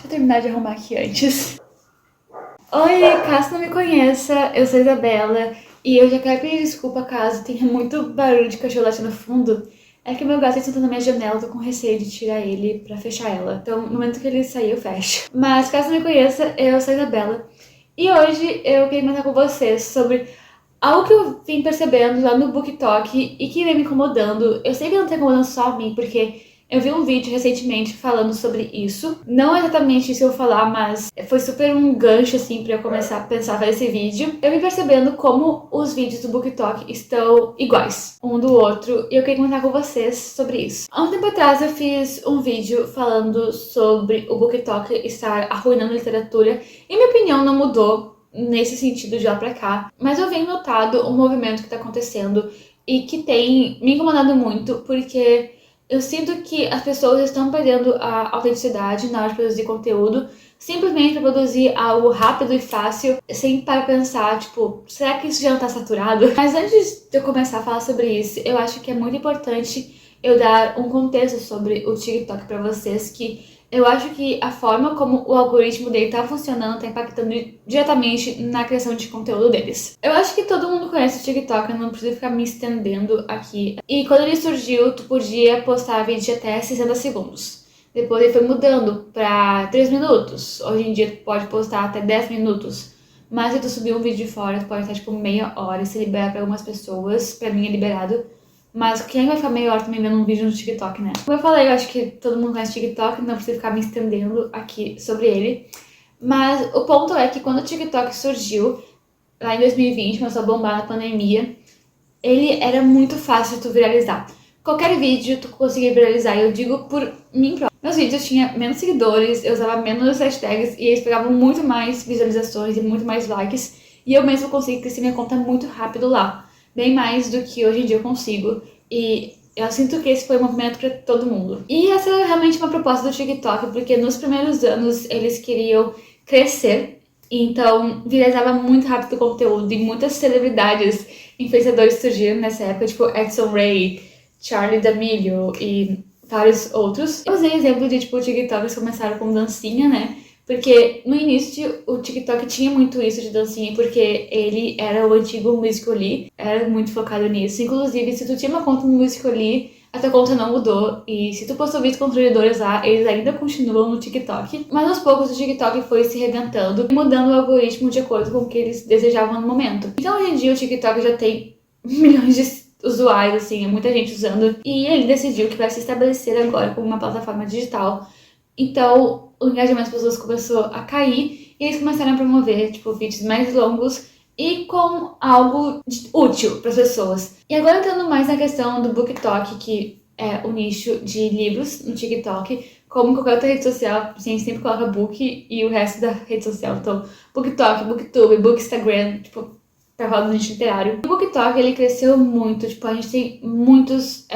Deixa eu terminar de arrumar aqui antes. Oi, caso não me conheça, eu sou a Isabela e eu já quero pedir desculpa caso tenha muito barulho de cachorro latindo no fundo. É que meu gato está sentando na minha janela, tô com receio de tirar ele pra fechar ela. Então, no momento que ele sair, eu fecho. Mas caso não me conheça, eu sou a Isabela. E hoje eu queria comentar com vocês sobre algo que eu vim percebendo lá no BookTok e que vem me incomodando. Eu sei que não tá incomodando só a mim, porque eu vi um vídeo recentemente falando sobre isso. Não exatamente isso que eu vou falar, mas foi super um gancho, assim, pra eu começar a pensar fazer esse vídeo. Eu vim percebendo como os vídeos do BookTok estão iguais, um do outro, e eu queria comentar com vocês sobre isso. Há um tempo atrás eu fiz um vídeo falando sobre o BookTok estar arruinando a literatura, e minha opinião não mudou nesse sentido de lá pra cá, mas eu venho notado um movimento que tá acontecendo e que tem me incomodado muito, porque eu sinto que as pessoas estão perdendo a autenticidade na hora de produzir conteúdo, simplesmente para produzir algo rápido e fácil, sem para pensar, tipo, será que isso já não tá saturado? Mas antes de eu começar a falar sobre isso, eu acho que é muito importante eu dar um contexto sobre o TikTok para vocês, que eu acho que a forma como o algoritmo dele tá funcionando tá impactando diretamente na criação de conteúdo deles. Eu acho que todo mundo conhece o TikTok, eu não preciso ficar me estendendo aqui. E quando ele surgiu, tu podia postar vídeo de até 60 segundos. Depois ele foi mudando pra 3 minutos. Hoje em dia tu pode postar até 10 minutos. Mas se tu subir um vídeo de fora, tu pode estar tipo meia hora e se liberar pra algumas pessoas. Pra mim é liberado. Mas quem vai ficar meia hora também vendo um vídeo no TikTok, né? Como eu falei, eu acho que todo mundo conhece TikTok, não preciso ficar me estendendo aqui sobre ele. Mas o ponto é que quando o TikTok surgiu, lá em 2020, começou a bombar na pandemia, ele era muito fácil de tu viralizar. Qualquer vídeo tu conseguia viralizar, e eu digo por mim própria. Meus vídeos tinham menos seguidores, eu usava menos hashtags e eles pegavam muito mais visualizações e muito mais likes. E eu mesmo consegui crescer minha conta muito rápido lá. Bem mais do que hoje em dia eu consigo. E eu sinto que esse foi um movimento para todo mundo. E essa é realmente uma proposta do TikTok, porque nos primeiros anos eles queriam crescer. Então, viralizava muito rápido o conteúdo e muitas celebridades, influenciadores surgiram nessa época, tipo Edson Ray, Charli D'Amelio e vários outros. Eu usei exemplo de, tipo, TikTokers começaram com dancinha, né? Porque no início o TikTok tinha muito isso de dancinha, porque ele era o antigo Musical.ly, era muito focado nisso. Inclusive, se tu tinha uma conta no Musical.ly, a tua conta não mudou, e se tu postou vídeos constrangedores lá, eles ainda continuam no TikTok. Mas aos poucos o TikTok foi se reinventando e mudando o algoritmo de acordo com o que eles desejavam no momento. Então hoje em dia o TikTok já tem milhões de usuários, assim, muita gente usando, e ele decidiu que vai se estabelecer agora como uma plataforma digital. Então o engajamento das pessoas começou a cair e eles começaram a promover, tipo, vídeos mais longos e com algo útil para as pessoas. E agora entrando mais na questão do BookTok, que é o nicho de livros no TikTok, como em qualquer outra rede social, a gente sempre coloca book e o resto da rede social. Então, BookTok, BookTube, Bookstagram, tipo, pra falar do nicho literário. O BookTok, ele cresceu muito, tipo, a gente tem muitos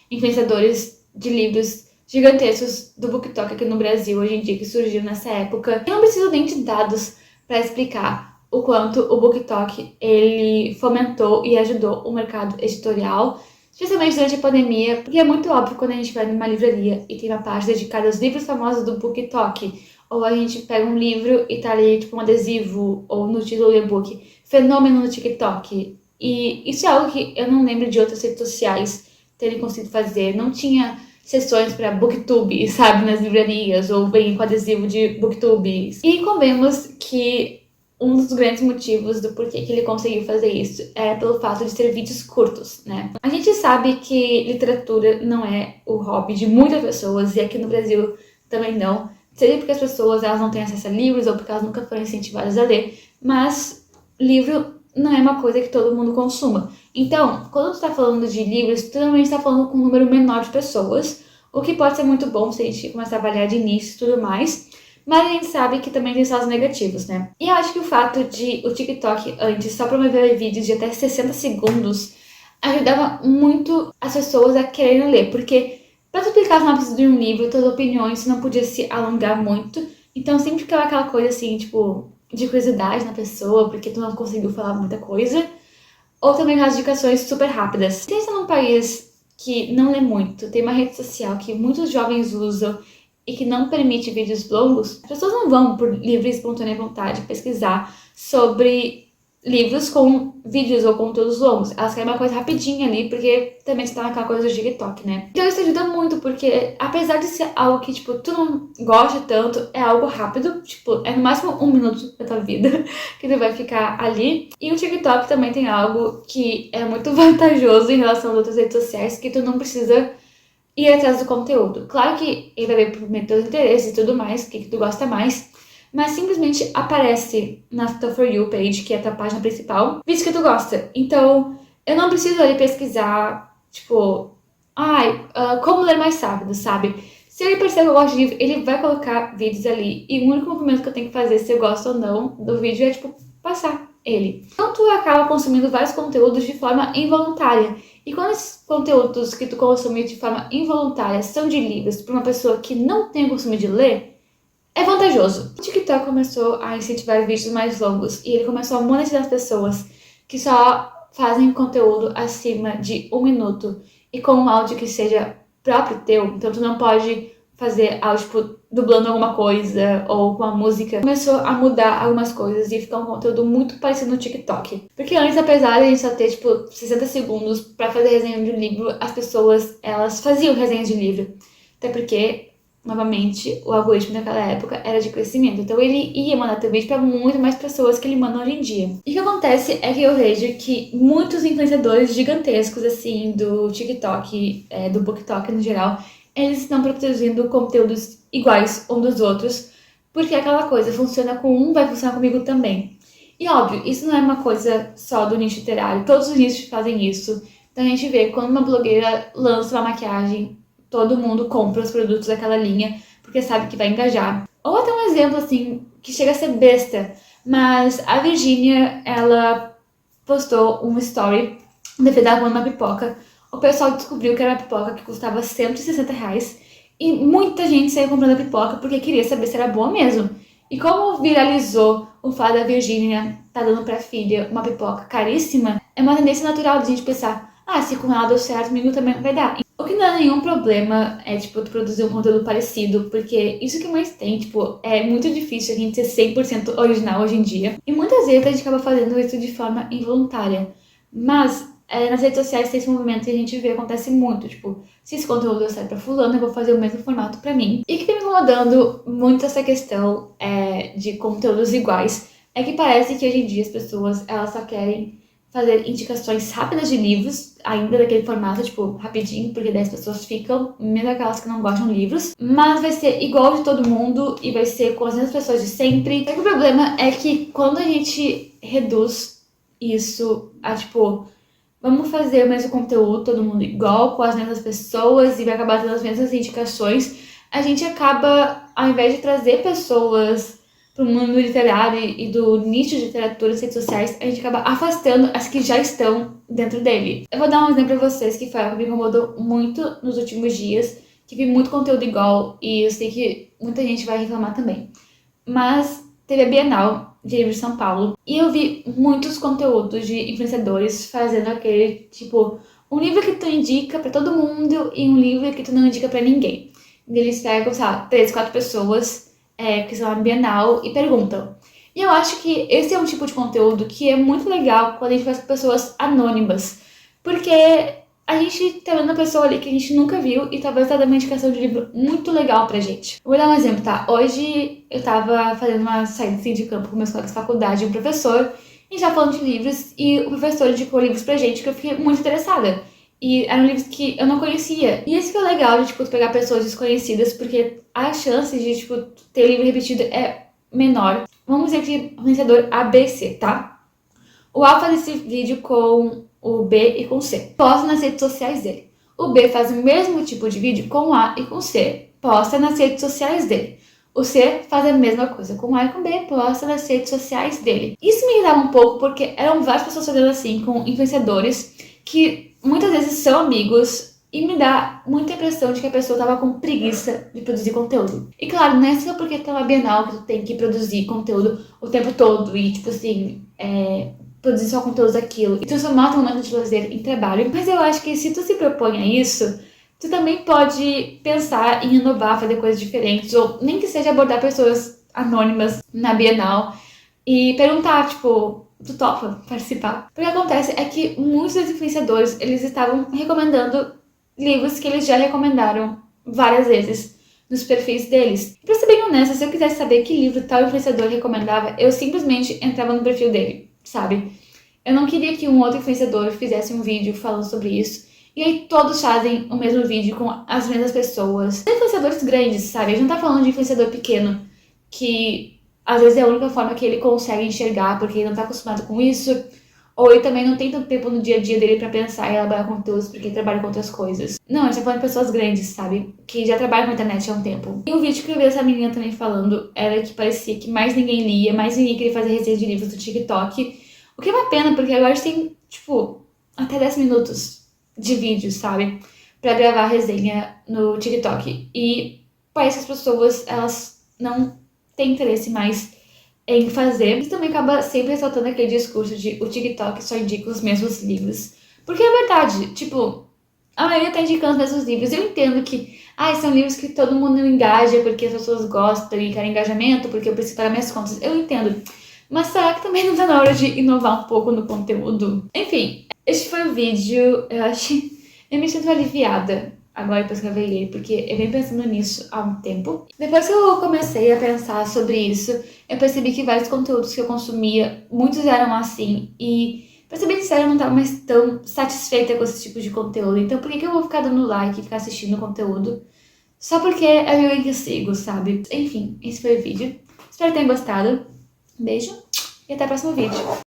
influenciadores de livros gigantescos do BookTok aqui no Brasil hoje em dia, que surgiu nessa época. Eu não preciso nem de dados para explicar o quanto o BookTok ele fomentou e ajudou o mercado editorial, especialmente durante a pandemia, porque é muito óbvio quando a gente vai numa livraria e tem uma parte dedicada aos livros famosos do BookTok, ou a gente pega um livro e tá ali tipo um adesivo ou no título do e-book, fenômeno no TikTok. E isso é algo que eu não lembro de outras redes sociais terem conseguido fazer. Não tinha sessões para Booktube, sabe, nas livrarias, ou bem com adesivo de Booktube. E convemos que um dos grandes motivos do porquê que ele conseguiu fazer isso é pelo fato de ter vídeos curtos, né? A gente sabe que literatura não é o hobby de muitas pessoas, e aqui no Brasil também não. Seja porque as pessoas elas não têm acesso a livros ou porque elas nunca foram incentivadas a ler, mas livro não é uma coisa que todo mundo consuma. Então, quando tu tá falando de livros, tu normalmente tá falando com um número menor de pessoas, o que pode ser muito bom se a gente começar a avaliar de início e tudo mais, mas a gente sabe que também tem seus negativos, né? E eu acho que o fato de o TikTok antes só promover vídeos de até 60 segundos ajudava muito as pessoas a quererem ler, porque pra tu explicar a sinopse de um livro, tuas opiniões, você não podia se alongar muito, então sempre ficava aquela coisa assim, tipo, de curiosidade na pessoa, porque tu não conseguiu falar muita coisa, ou também as indicações super rápidas. Pensa num país que não lê muito, tem uma rede social que muitos jovens usam e que não permite vídeos longos, as pessoas não vão, por livre e espontânea vontade, pesquisar sobre livros com vídeos ou conteúdos longos. Elas querem uma coisa rapidinha ali, porque também está naquela coisa do TikTok, né? Então isso ajuda muito, porque apesar de ser algo que, tipo, tu não gosta tanto, é algo rápido, tipo, é no máximo 1 minuto da tua vida que tu vai ficar ali. E o TikTok também tem algo que é muito vantajoso em relação às outras redes sociais, que tu não precisa ir atrás do conteúdo. Claro que ele vai ver por teus interesses e tudo mais, o que tu gosta mais, mas simplesmente aparece na tua For You page, que é a tua página principal, vídeos que tu gosta. Então, eu não preciso ali pesquisar, tipo, como ler mais rápido, sabe? Se ele perceber que eu gosto de livro, ele vai colocar vídeos ali. E o único movimento que eu tenho que fazer, se eu gosto ou não do vídeo, é, tipo, passar ele. Então, tu acaba consumindo vários conteúdos de forma involuntária. E quando esses conteúdos que tu consumir de forma involuntária são de livros para uma pessoa que não tem o costume de ler, é vantajoso. O TikTok começou a incentivar vídeos mais longos e ele começou a monetizar as pessoas que só fazem conteúdo acima de 1 minuto e com um áudio que seja próprio teu. Então tu não pode fazer áudio, tipo, dublando alguma coisa ou com a música. Começou a mudar algumas coisas e ficar um conteúdo muito parecido no TikTok. Porque antes, apesar de a gente só ter, tipo, 60 segundos pra fazer resenha de um livro, as pessoas, elas faziam resenhas de livro. Até porque novamente, o algoritmo daquela época era de crescimento. Então ele ia mandar teu vídeo para muito mais pessoas que ele manda hoje em dia. E o que acontece é que eu vejo que muitos influenciadores gigantescos, assim, do TikTok, do BookTok no geral, eles estão produzindo conteúdos iguais um dos outros, porque aquela coisa funciona com um, vai funcionar comigo também. E óbvio, isso não é uma coisa só do nicho literário, todos os nichos fazem isso. Então a gente vê quando uma blogueira lança uma maquiagem, todo mundo compra os produtos daquela linha, porque sabe que vai engajar. Ou até um exemplo, assim, que chega a ser besta, mas a Virgínia, ela postou um story defendendo uma pipoca. O pessoal descobriu que era uma pipoca que custava R$ 160 e muita gente saiu comprando a pipoca porque queria saber se era boa mesmo. E como viralizou o fato da Virgínia tá dando pra filha uma pipoca caríssima, é uma tendência natural de a gente pensar, se com ela deu certo, comigo também vai dar. O que não é nenhum problema é, tipo, tu produzir um conteúdo parecido, porque isso que mais tem, tipo, é muito difícil a gente ser 100% original hoje em dia. E muitas vezes a gente acaba fazendo isso de forma involuntária. Mas nas redes sociais tem esse movimento e a gente vê, acontece muito, tipo, se esse conteúdo deu certo pra fulano, eu vou fazer o mesmo formato pra mim. E o que vem me incomodando muito essa questão de conteúdos iguais é que parece que hoje em dia as pessoas, elas só querem fazer indicações rápidas de livros, ainda daquele formato, tipo, rapidinho, porque 10 pessoas ficam, mesmo aquelas que não gostam de livros, mas vai ser igual de todo mundo e vai ser com as mesmas pessoas de sempre. Só que o problema é que quando a gente reduz isso a, tipo, vamos fazer o mesmo conteúdo, todo mundo igual, com as mesmas pessoas e vai acabar tendo as mesmas indicações, a gente acaba, ao invés de trazer pessoas pro mundo literário e do nicho de literatura nas redes sociais, a gente acaba afastando as que já estão dentro dele. Eu vou dar um exemplo pra vocês que foi algo que me incomodou muito nos últimos dias, que vi muito conteúdo igual e eu sei que muita gente vai reclamar também. Mas teve a Bienal de livro de São Paulo e eu vi muitos conteúdos de influenciadores fazendo aquele, tipo, um livro que tu indica pra todo mundo e um livro que tu não indica pra ninguém. Eles pegam, sei lá, 3, 4 pessoas que são a Bienal e perguntam. E eu acho que esse é um tipo de conteúdo que é muito legal quando a gente faz com pessoas anônimas, porque a gente tá vendo uma pessoa ali que a gente nunca viu e talvez tá dando uma indicação de livro muito legal pra gente. Vou dar um exemplo, tá? Hoje eu tava fazendo uma saída assim, de campo com meus colegas de faculdade e um professor, e já falando de livros, e o professor indicou livros pra gente que eu fiquei muito interessada. E eram livros que eu não conhecia. E isso que é legal de, tipo, pegar pessoas desconhecidas, porque a chance de, tipo, ter livro repetido é menor. Vamos dizer que o vencedor ABC, tá? O A faz esse vídeo com o B e com o C. Posta nas redes sociais dele. O B faz o mesmo tipo de vídeo com o A e com o C. Posta nas redes sociais dele. O C faz a mesma coisa com o A e com o B, posta nas redes sociais dele. Isso me irritava um pouco, porque eram várias pessoas fazendo assim, com influenciadores, que muitas vezes são amigos e me dá muita impressão de que a pessoa tava com preguiça de produzir conteúdo. E claro, não é só porque tem uma Bienal que tu tem que produzir conteúdo o tempo todo e, tipo assim, produzir só conteúdo daquilo e transformar o teu momento de lazer em trabalho. Mas eu acho que se tu se propõe a isso, Tu também pode pensar em inovar, fazer coisas diferentes, ou nem que seja abordar pessoas anônimas na Bienal e perguntar, tipo, tu topa participar? Porque o que acontece é que muitos dos influenciadores, eles estavam recomendando livros que eles já recomendaram várias vezes nos perfis deles. Pra ser bem honesta, se eu quisesse saber que livro tal influenciador recomendava, eu simplesmente entrava no perfil dele, sabe? Eu não queria que um outro influenciador fizesse um vídeo falando sobre isso. E aí todos fazem o mesmo vídeo com as mesmas pessoas. Influenciadores grandes, sabe? A gente não tá falando de influenciador pequeno, que às vezes é a única forma que ele consegue enxergar, porque ele não tá acostumado com isso. Ou ele também não tem tanto tempo no dia a dia dele pra pensar e elaborar conteúdos, porque ele trabalha com outras coisas. Não, a gente tá falando de pessoas grandes, sabe? Que já trabalham com a internet há um tempo. E o vídeo que eu vi essa menina também falando era que parecia que mais ninguém lia, mais ninguém queria fazer resenha de livros do TikTok. O que é uma pena, porque agora a gente tem, tipo, até 10 minutos de vídeo, sabe? Pra gravar a resenha no TikTok. E parece que as pessoas, elas não têm interesse mais em fazer. Isso também acaba sempre ressaltando aquele discurso de o TikTok só indica os mesmos livros. Porque é verdade, tipo, a maioria tá indicando os mesmos livros. Eu entendo que, são livros que todo mundo engaja porque as pessoas gostam e querem engajamento, porque eu preciso pagar minhas contas. Eu entendo. Mas será que também não tá na hora de inovar um pouco no conteúdo? Enfim, este foi o vídeo. Eu me sinto aliviada agora depois que eu vi ele, porque eu venho pensando nisso há um tempo. Depois que eu comecei a pensar sobre isso, eu percebi que vários conteúdos que eu consumia, muitos eram assim, e pra ser bem sincera, eu não tava mais tão satisfeita com esse tipo de conteúdo. Então por que eu vou ficar dando like e ficar assistindo o conteúdo? Só porque é alguém que eu sigo, sabe? Enfim, esse foi o vídeo. Espero que tenham gostado. Beijo e até o próximo vídeo.